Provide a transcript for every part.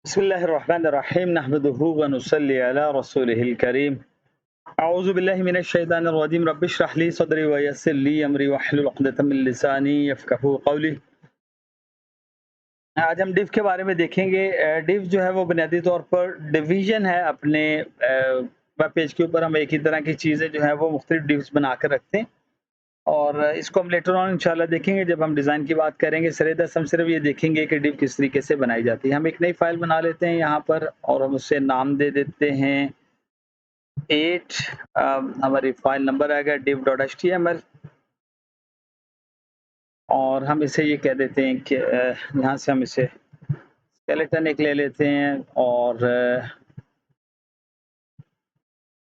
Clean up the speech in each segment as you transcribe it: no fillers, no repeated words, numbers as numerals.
बिस्मिल्लाहिर्रहमानिर्रहीम नहमदुहु व नुसल्ली अला रसूलिहिल करीम। अऊज़ु बिल्लाहि मिनश शैतानिर रजीम रब्बिश रह ली सदरी व यस्सिर ली अमरी वहलुल उक़दतम मिन लिसानी यफ़क़हू क़ौली। आज हम डिव के बारे में देखेंगे। डिव जो है वो बुनियादी तौर पर डिवीज़न है। अपने वेब पेज के ऊपर हम एक ही तरह की चीज़ें जो है वो मुख्तलिफ डिव्स बनाकर रखते हैं और इसको हम लेटर ऑन इंशाल्लाह देखेंगे जब हम डिज़ाइन की बात करेंगे। सरेदस्त हम सिर्फ ये देखेंगे कि डिव किस तरीके से बनाई जाती है। हम एक नई फ़ाइल बना लेते हैं यहाँ पर और हम उसे नाम दे देते हैं 8। हमारी फ़ाइल नंबर आएगा div.html और हम इसे ये कह देते हैं कि यहाँ से हम इसे स्केलेटन एक ले लेते हैं और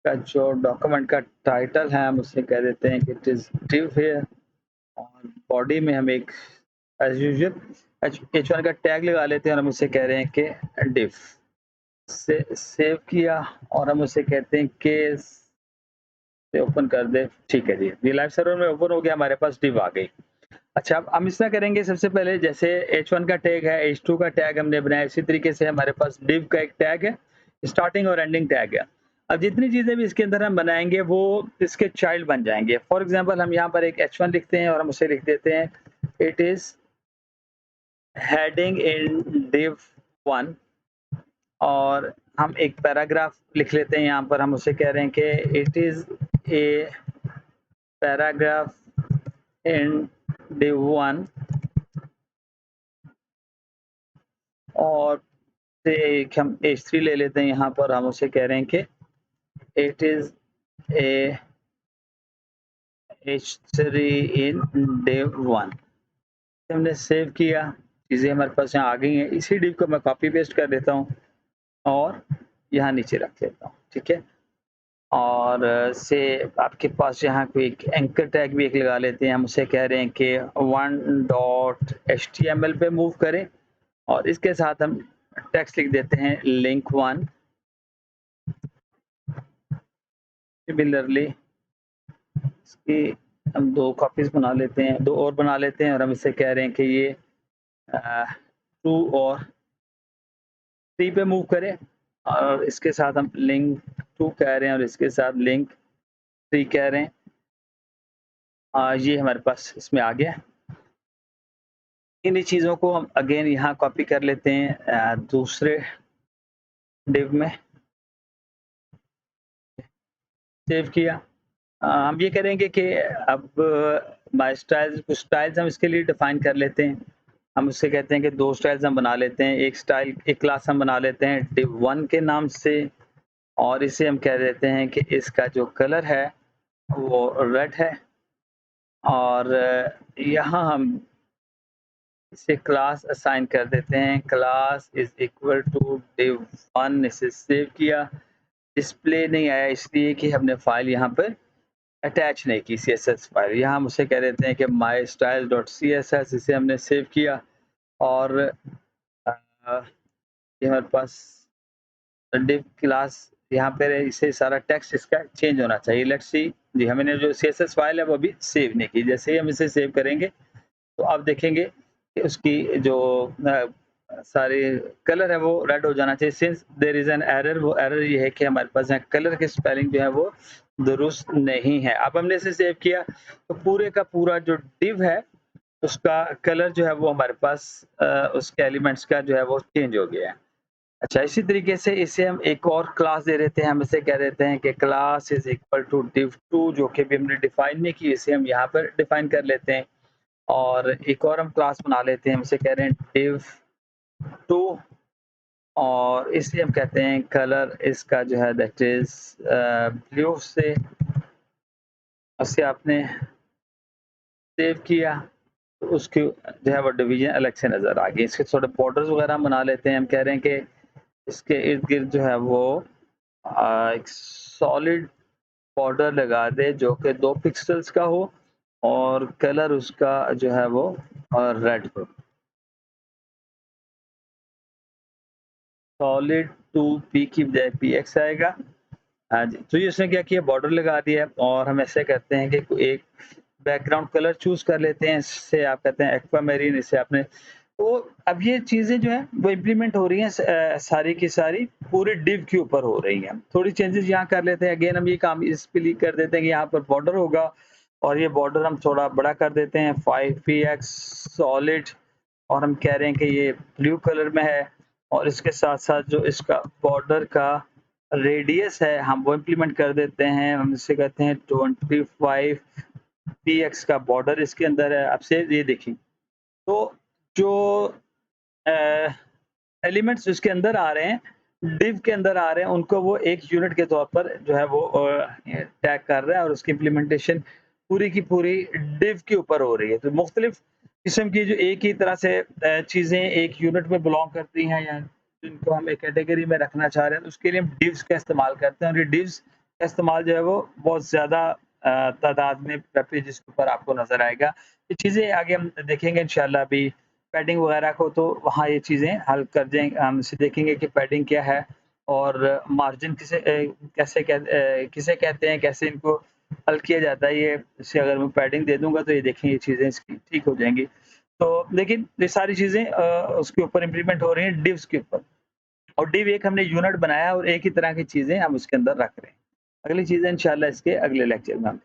का जो डॉक्यूमेंट का टाइटल है हम उसे कह देते हैं कि इट इज़ डिव हियर और बॉडी में हम एक एज़ यूजुअल h1 का टैग लगा लेते हैं और हम उसे कह रहे हैं कि डिव से सेव किया और हम उसे कहते हैं कि से ओपन कर दे। ठीक है जी, ये लाइव सर्वर में ओपन हो गया, हमारे पास डिव आ गई। अच्छा, अब हम इस तरह करेंगे। सबसे पहले जैसे h1 का टैग है, h2 का टैग हमने बनाया, इसी तरीके से हमारे पास डिव का एक टैग है, स्टार्टिंग और एंडिंग टैग है। अब जितनी चीज़ें भी इसके अंदर हम बनाएँगे वो इसके चाइल्ड बन जाएँगे। फॉर एग्ज़ाम्पल हम यहाँ पर एक h1 लिखते हैं और हम उसे लिख देते हैं it is heading in div 1 और हम एक पैराग्राफ लिख लेते हैं। यहाँ पर हम उसे कह रहे हैं कि it is a paragraph in div 1 और से एक हम h3 ले लेते हैं। यहाँ पर हम उसे कह रहे हैं कि it is a h3 in div 1। हमने सेव किया, चीज़ें हमारे पास यहाँ आ गई हैं। इसी डिव को मैं कॉपी पेस्ट कर देता हूँ और यहाँ नीचे रख देता हूँ, ठीक है। और से आपके पास यहाँ कोई एक एंकर टैग भी एक लगा लेते हैं। हम उसे कह रहे हैं कि 1.html पे मूव करें और इसके साथ हम टेक्स्ट लिख देते हैं लिंक 1। सिमिलरली इसकी हम 2 कॉपीज़ बना लेते हैं, 2 और बना लेते हैं और हम इसे कह रहे हैं कि ये 2 और 3 पे मूव करें और इसके साथ हम लिंक 2 कह रहे हैं और इसके साथ लिंक 3 कह रहे हैं। ये हमारे पास इसमें आ गया। इन्हीं चीज़ों को हम अगेन यहाँ कॉपी कर लेते हैं दूसरे डिव में। सेव किया। हम ये करेंगे कि अब माय स्टाइल्स, कुछ स्टाइल्स हम इसके लिए डिफाइन कर लेते हैं। हम उससे कहते हैं कि 2 स्टाइल्स हम बना लेते हैं। एक स्टाइल, एक क्लास हम बना लेते हैं div 1 के नाम से और इसे हम कह देते हैं कि इसका जो कलर है वो रेड है और यहाँ हम इसे क्लास असाइन कर देते हैं। Class is equal to div 1। इसे सेव किया। डिस्प्ले नहीं आया इसलिए कि हमने फाइल यहाँ पर अटैच नहीं की CSS फाइल। यहाँ हम उसे कह देते हैं कि माई स्टाइल डॉट CSS। इसे हमने सेव किया और ये हमारे पास डिव क्लास यहाँ पे इसे सारा टेक्स्ट इसका चेंज होना चाहिए। लेट्स सी जी, हमने जो CSS फाइल है वो अभी सेव नहीं की। जैसे ही हम इसे सेव करेंगे तो आप देखेंगे कि उसकी जो सारे कलर है वो रेड हो जाना चाहिए। Since there is an error, वो एरर ये है कि हमारे पास यहाँ कलर की स्पेलिंग जो है वो दुरुस्त नहीं है। अब हमने इसे सेव किया तो पूरे का पूरा जो डिव है उसका कलर जो है वो हमारे पास उसके एलिमेंट्स का जो है वो चेंज हो गया है। अच्छा, इसी तरीके से इसे हम एक और क्लास दे देते हैं। हम इसे कह देते हैं कि class is equal to div 2 जो कि अभी हमने डिफाइन नहीं की, इसे हम यहाँ पर डिफाइन कर लेते हैं और एक और हम क्लास बना लेते हैं। हम इसे कह रहे हैं div 2 और इसे हम कहते हैं कलर इसका जो है दैट इज़ ब्लू से। उसे आपने सेव किया तो उसकी जो है वो डिवीजन अलग से नज़र आ गई। इसके थोड़े बॉर्डर्स वगैरह हम बना लेते हैं। हम कह रहे हैं कि इसके इर्द-गिर्द जो है वो एक सॉलिड बॉर्डर लगा दे जो कि 2 पिक्सेल्स का हो और कलर उसका जो है वो रेड हो। सॉलिड 2p की बजाय px आएगा। हाँ जी, तो ये उसने क्या किया, बॉर्डर लगा दिया और हम ऐसे करते हैं कि एक बैकग्राउंड कलर चूज़ कर लेते हैं। इससे आप कहते हैं एक्वामेरीन, इसे आपने तो अब ये चीज़ें जो हैं वो इम्प्लीमेंट हो रही हैं सारी की सारी पूरे div के ऊपर हो रही हैं। थोड़ी चेंजेज़ यहाँ कर लेते हैं, अगेन हम ये काम इस पे लिए कर देते हैं कि यहाँ पर बॉर्डर होगा और ये बॉर्डर हम थोड़ा बड़ा कर देते हैं 5px सॉलिड और हम कह रहे हैं कि ये ब्लू कलर में है और इसके साथ-साथ जो इसका बॉर्डर का रेडियस है हम वो इम्प्लीमेंट कर देते हैं। हम इसे कहते हैं 25px का बॉर्डर इसके अंदर है। अब से ये देखिए, तो जो अ, एलिमेंट्स जिसके अंदर आ रहे हैं, डिव के अंदर आ रहे हैं, उनको वो एक यूनिट के तौर पर जो है वो टैग कर रहा है और उसकी इम्प्लीमेंटेशन पूरी की पूरी डिव के ऊपर हो रही है। तो मुख्तलिफ किस्म की जो एक ही तरह से चीज़ें एक यूनिट में बिलॉन्ग करती हैं या जिनको हम एक कैटेगरी में रखना चाह रहे हैं, तो उसके लिए हम डिव्स का इस्तेमाल करते हैं और ये डिव्स का इस्तेमाल जो है वो बहुत ज़्यादा तादाद में वेब पेजेज़ के ऊपर आपको नज़र आएगा। ये चीज़ें आगे हम देखेंगे इंशाअल्लाह अभी पैडिंग वगैरह को तो वहाँ ये चीज़ें हल कर जाएँ हम इसे देखेंगे कि पैडिंग क्या है और मार्जिन किसे कहते हैं, कैसे इनको हल किया जाता है ये इसे अगर मैं पैडिंग दे दूँगा तो ये देखें ये चीज़ें इसकी ठीक हो जाएँगी। तो लेकिन ये सारी चीज़ें उसके ऊपर इम्प्लीमेंट हो रही हैं डिव्स के ऊपर और डिव एक हमने यूनिट बनाया और एक ही तरह की चीज़ें हम उसके अंदर रख रहे हैं। अगली चीज़ें इंशाअल्लाह इसके अगले लेक्चर में हम